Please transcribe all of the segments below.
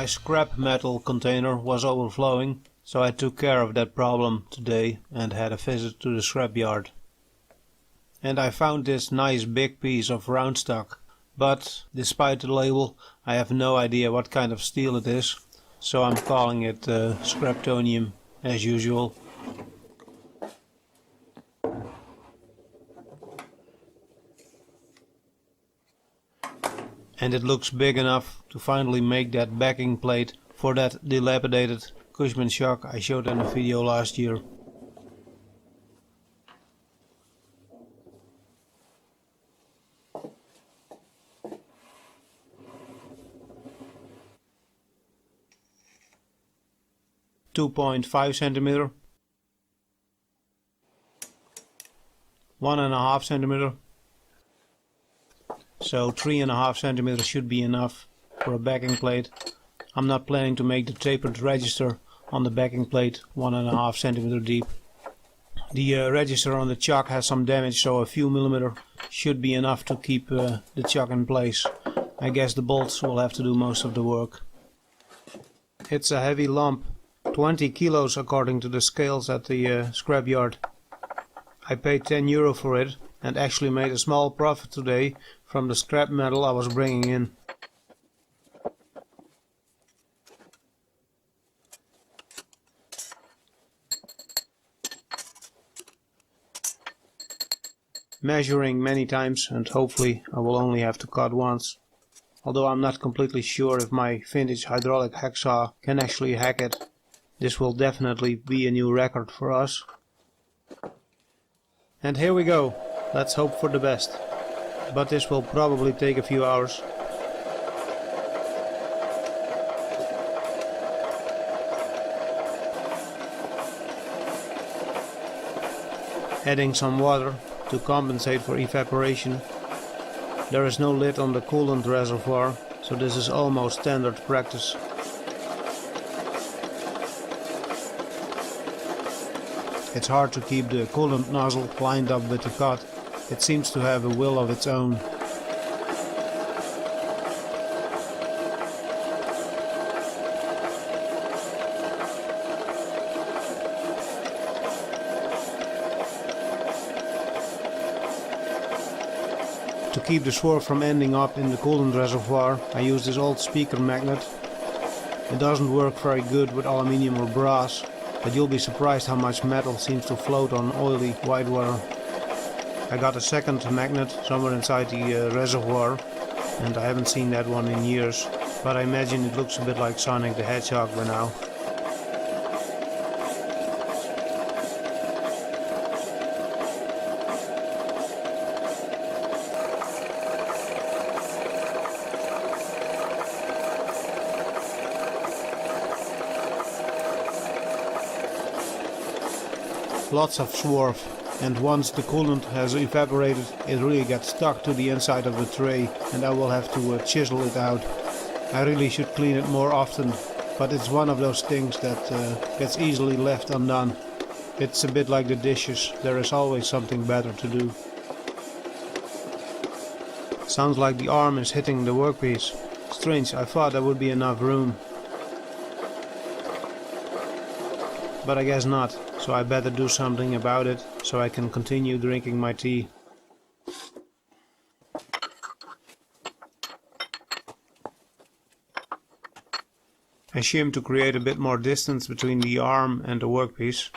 My scrap metal container was overflowing, so I took care of that problem today and had a visit to the scrapyard. And I found this nice big piece of round stock, but despite the label I have no idea what kind of steel it is, so I'm calling it scraptonium as usual. And it looks big enough to finally make that backing plate for that dilapidated Cushman shock I showed in a video last year. .5 centimeter, 1.5 centimeter. So 3.5 centimeters should be enough for a backing plate. I'm not planning to make the tapered register on the backing plate 1.5 centimeter deep. The register on the chock has some damage, so a few millimeter should be enough to keep the chock in place. I guess the bolts will have to do most of the work. It's a heavy lump, 20 kilos according to the scales at the scrapyard. I paid €10 for it and actually made a small profit today from the scrap metal I was bringing in. Measuring many times, and hopefully I will only have to cut once. Although I'm not completely sure if my vintage hydraulic hacksaw can actually hack it. This will definitely be a new record for us. And here we go. Let's hope for the best. But this will probably take a few hours. Adding some water to compensate for evaporation. There is no lid on the coolant reservoir, so this is almost standard practice. It's hard to keep the coolant nozzle lined up with the cut. It seems to have a will of its own. To keep the swerve from ending up in the coolant reservoir, I use this old speaker magnet. It doesn't work very good with aluminium or brass, but you'll be surprised how much metal seems to float on oily white water. I got a second magnet somewhere inside the reservoir, and I haven't seen that one in years, but I imagine it looks a bit like Sonic the Hedgehog by now. Lots of swerve, and once the coolant has evaporated it really gets stuck to the inside of the tray and I will have to chisel it out. I really should clean it more often, but it's one of those things that gets easily left undone. It's a bit like the dishes, there is always something better to do. Sounds like the arm is hitting the workpiece. Strange, I thought there would be enough room. But I guess not, so I better do something about it so I can continue drinking my tea. I shim to create a bit more distance between the arm and the workpiece.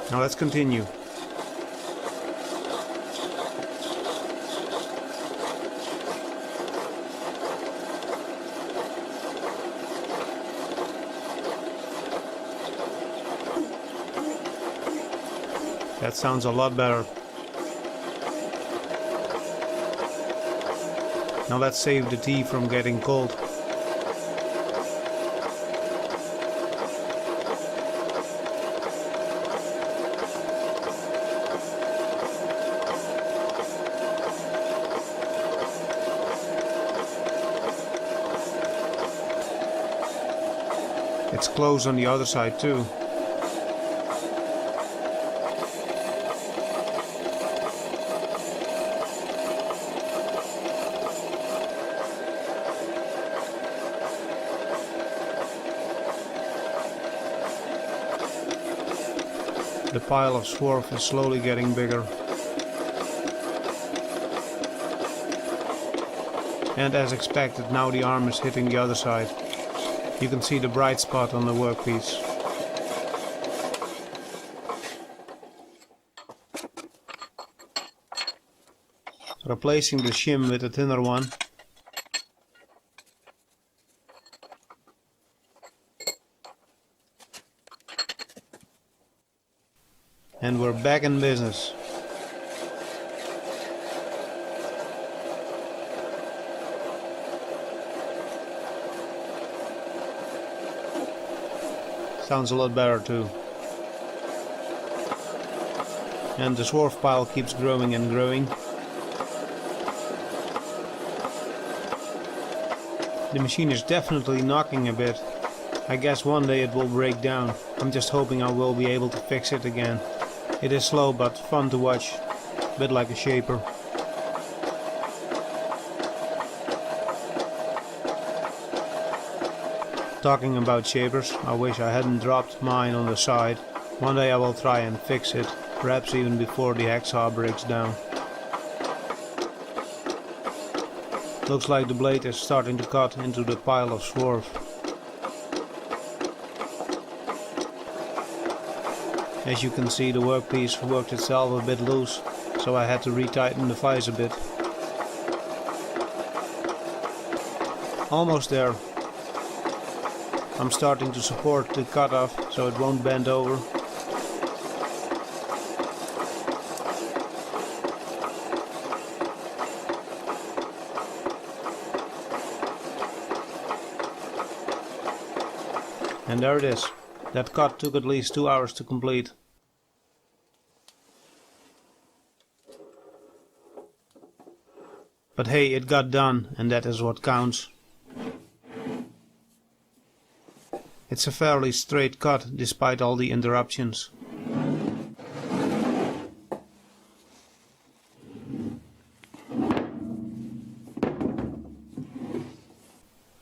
Now let's continue. That sounds a lot better. Now let's save the tea from getting cold. It's close on the other side too. The pile of swarf is slowly getting bigger. And as expected, now the arm is hitting the other side. You can see the bright spot on the workpiece. Replacing the shim with a thinner one. And we're back in business. Sounds a lot better too. And the swarf pile keeps growing and growing. The machine is definitely knocking a bit. I guess one day it will break down. I'm just hoping I will be able to fix it again. It is slow but fun to watch, a bit like a shaper. Talking about shapers, I wish I hadn't dropped mine on the side. One day I will try and fix it, perhaps even before the hacksaw breaks down. Looks like the blade is starting to cut into the pile of swarf. As you can see, the workpiece worked itself a bit loose, so I had to retighten the vise a bit. Almost there. I'm starting to support the cutoff so it won't bend over. And there it is. That cut took at least 2 hours to complete. But hey, it got done, and that is what counts. It's a fairly straight cut despite all the interruptions.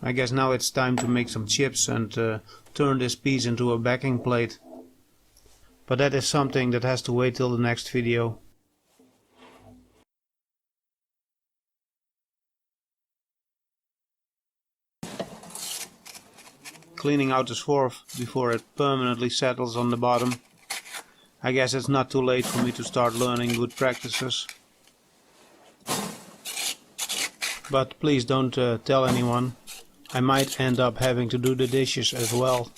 I guess now it's time to make some chips and turn this piece into a backing plate. But that is something that has to wait till the next video. Cleaning out the swarf before it permanently settles on the bottom. I guess it's not too late for me to start learning good practices. But please don't tell anyone. I might end up having to do the dishes as well.